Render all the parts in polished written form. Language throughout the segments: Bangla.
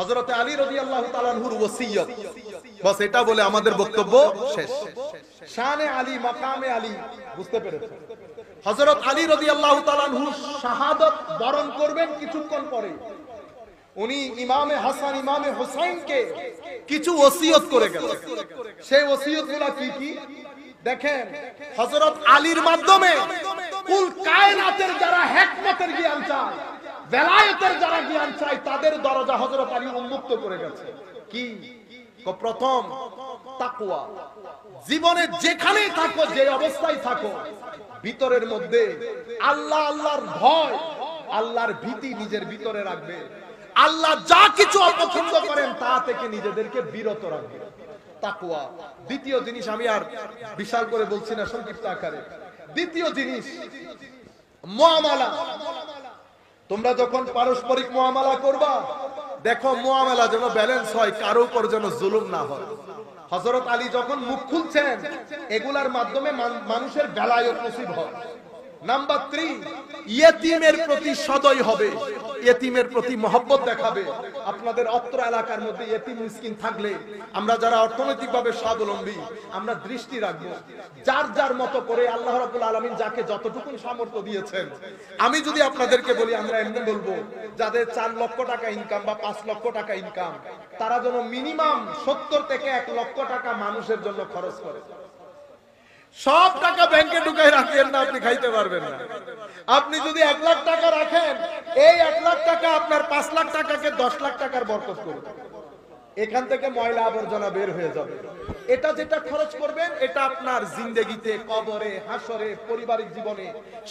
হযরত আলী রাদিয়াল্লাহু তাআলা আনহুর ওসিয়ত, বাস এটা বলে আমাদের বক্তব্য শেষ। শানে আলী, মাকামে আলী, বুঝতে পেরেছেন? হযরত আলী রাদিয়াল্লাহু তাআলা আনহু শাহাদাত বরণ করবেন কিছুক্ষণ পরে। উনি ইমামে হাসান, ইমামে হুসাইনকে কিছু ওসিয়ত করে গেছেন। সেই ওসিয়তগুলো কি কি দেখেন। হযরত আলীর মাধ্যমে কুল কায়নাতের যারা হিকমতের জ্ঞান চায়, বেলায়েতের যারা জ্ঞান চায়, তাদের দরজা হযরত আলী উন্মুক্ত করে গেছে। কি? প্রথম তাকওয়া। জীবনে যেখানেই থাকো, যে অবস্থায় থাকো, ভিতরের মধ্যে আল্লাহ, আল্লাহর ভয়, আল্লাহর ভীতি নিজের ভিতরে রাখবে। আল্লাহ যা কিছু অপছন্দ করেন তা থেকে নিজেদেরকে বিরত রাখবে, তাকওয়া। দ্বিতীয় জিনিস, আমি আর বিশাল করে বলছি না, সংক্ষিপ্ত আকারে। দ্বিতীয় জিনিস মুআমালা। তোমরা যখন পারস্পরিক মুআমালা করবা, দেখো মুআমালা যেন ব্যালেন্স হয়, কারো উপর যেন জুলুম না হয়। হযরত আলী যখন মুখ খুলছেন, এগুলার মাধ্যমে মানুষের বেলায়ত নসিব হয়। নাম্বার 3, ইয়েতিমের প্রতি সদয় হবে, ইয়েতিমের প্রতি মহব্বত দেখাবে। আপনাদের অত্র এলাকার মধ্যে ইয়েতিম মিসকিন থাকলে, আমরা যারা অর্থনৈতিকভাবে স্বাবলম্বী, আমরা দৃষ্টি রাখবো। যার যার মতো করে আল্লাহ রাব্বুল আলামিন যাকে যতটুকু সামর্থ্য দিয়েছেন, আমি যদি আপনাদেরকে বলি, আমরা এমনি বলবো, যাদের 4 লক্ষ টাকা ইনকাম বা 5 লক্ষ টাকা ইনকাম, তারা যেন মিনিমাম 70 থেকে 1 লক্ষ টাকা মানুষের জন্য খরচ করে। সব টাকা ব্যাংকে ঢুকাই রাখেন না, আপনি খাইতে পারবেন না। আপনি যদি 1 লাখ টাকা রাখেন, এই 1 লাখ টাকা আপনার 5 লাখ টাকাকে 10 লাখ টাকার বরকত করবে। এখান থেকে ময়লা আবর্জনা বের হয়ে যাবে। এটা যেটা খরচ করবেন, এটা আপনার জিন্দেগিতে, কবরে, হাসরে, পারিবারিক জীবনে,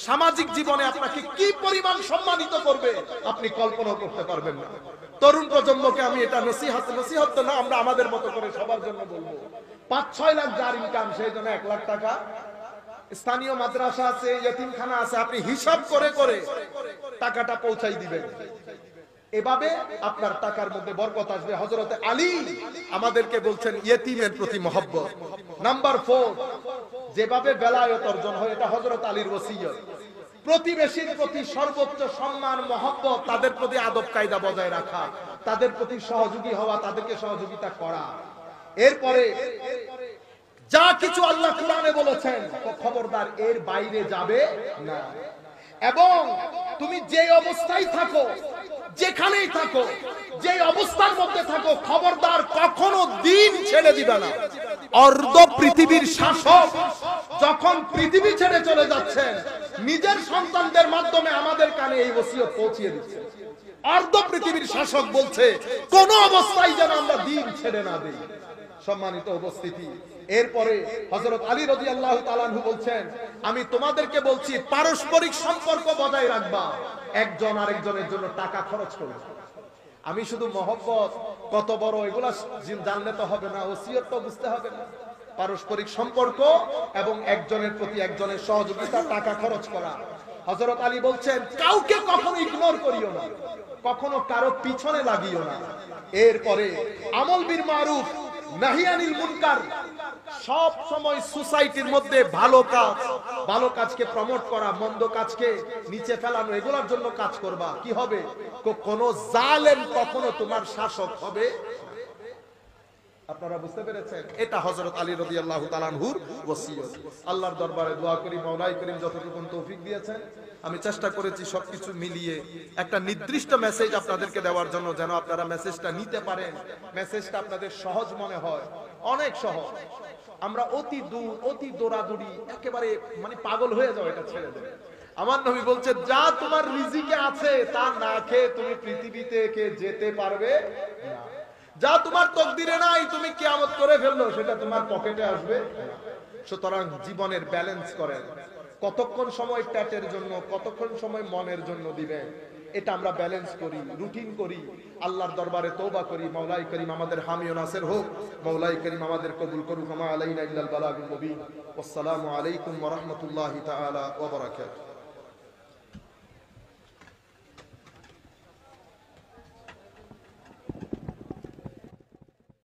সামাজিক জীবনে আপনাকে কি পরিমাণ সম্মানিত করবে আপনি কল্পনা করতে পারবেন না। তরুণ প্রজন্মকে আমি এটা নসিহত না, আমরা আমাদের মতো করে সবার জন্য বলবো, 5-6 লাখ যার ইনকাম, সেই জন্য 1 লাখ টাকা স্থানীয় মাদ্রাসা আছে, ইয়তিমখানা আছে, আপনি হিসাব করে করে টাকাটা পৌঁছাই দিবেন। এভাবে আপনার টাকার মধ্যে বরকত আসবে। হযরত আলী আমাদেরকে বলছেন ইয়েতিমের প্রতি মহব্বত। নাম্বার 4, যেভাবে বেলায়েত অর্জন হয়, এটা হযরত আলীর ওসিয়ত। প্রতিবেশীর প্রতি সর্বোচ্চ সম্মান, মহব্বত, তাদের প্রতি আদব কায়দা বজায় রাখা, তাদের প্রতি সহযোগী হওয়া, তাদেরকে সহযোগিতা করা। এরপরে যা কিছু আল্লাহ কোরআনে বলেছেন, খবরদার এর বাইরে যাবে না। এবং তুমি যে অবস্থায় থাকো, যেখানেই থাকো, যে অবস্থার মধ্যে থাকো, খবরদার কখনো দিন ছেড়ে দিবে না। অর্ধ পৃথিবীর শাসক যখন পৃথিবী ছেড়ে চলে যাচ্ছেন, নিজের সন্তানদের মাধ্যমে আমাদের কানে এই ওসিয়ত পৌঁছিয়ে দিচ্ছে। অর্ধ পৃথিবীর শাসক বলছে, কোন অবস্থায় যেন আমরা দিন ছেড়ে না দিই। সম্মানিত উপস্থিতি, এরপরে হযরত আলী রাদিয়াল্লাহু তাআলা আনহু বলছেন, আমি তোমাদেরকে বলছি পারস্পরিক সম্পর্ক বজায় রাখবা, একজন আরেকজনের জন্য টাকা খরচ করবে। আমি শুধু মহব্বত কত বড় এগুলা জানলে তো হবে না, ওসিয়ত তো বুঝতে হবে না। পারস্পরিক সম্পর্ক এবং একজনের প্রতি একজনের সহযোগিতা, টাকা খরচ করা। হযরত আলী বলছেন, কাউকে কখনো ইগনোর করিও না, কখনো কারো পিছনে লাগিও না। এরপরে আমল বিল মারুফ, নাহি আনিল মুনকার। সব সময় সোসাইটির মধ্যে ভালো কাজকে প্রমোট করা, মন্দ কাজকে নিচে ফেলানো, এগুলোর জন্য কাজ করবা। কি হবে? কোন জালেম কখনো তোমার শাসক হবে। আপনারা বুঝতে পেরেছেন? এটা হযরত আলী রাদিয়াল্লাহু তাআলা আনহুর ওসিয়ত। আল্লাহর দরবারে দোয়া করি, মাওলাই করিম যতটুকু তৌফিক দিয়েছেন, আমি চেষ্টা করেছি সবকিছু মিলিয়ে একটা নির্দিষ্ট মেসেজ আপনাদেরকে দেওয়ার জন্য, যেন আপনারা মেসেজটা নিতে পারেন, মেসেজটা আপনাদের সহজ মনে হয়। অনেক সহজ। আমরা অতি দৌড়াদৌড়ি, একেবারে মানে পাগল হয়ে যাও, এটা ছেড়ে দেবে। আমার নবী বলছে, যা তোমার রিজিকে আছে তা না খেয়ে তুমি পৃথিবী থেকে যেতে পারবে না। যা তোমার তকদিরে নাই, তুমি কিয়ামত করে ফেললো, সেটা তোমার পকেটে আসবে। সুতরাং জীবনের ব্যালেন্স করেন। কতক্ষণ সময় পেটের জন্য, কতক্ষণ সময় মনের জন্য দিবেন, এটা আমরা ব্যালেন্স করি, রুটিন করি, আল্লাহর দরবারে তওবা করি। মাওলাই করিম আমাদের হামি ও নাসির হোক। মাওলাই করিম আমাদের কবুল করুক। মা আলাইনা ইল্লাল বালাগুল মুবিন। আসসালামু আলাইকুম ওয়া রাহমাতুল্লাহি তাআলা ওয়া বারাকাতুহু।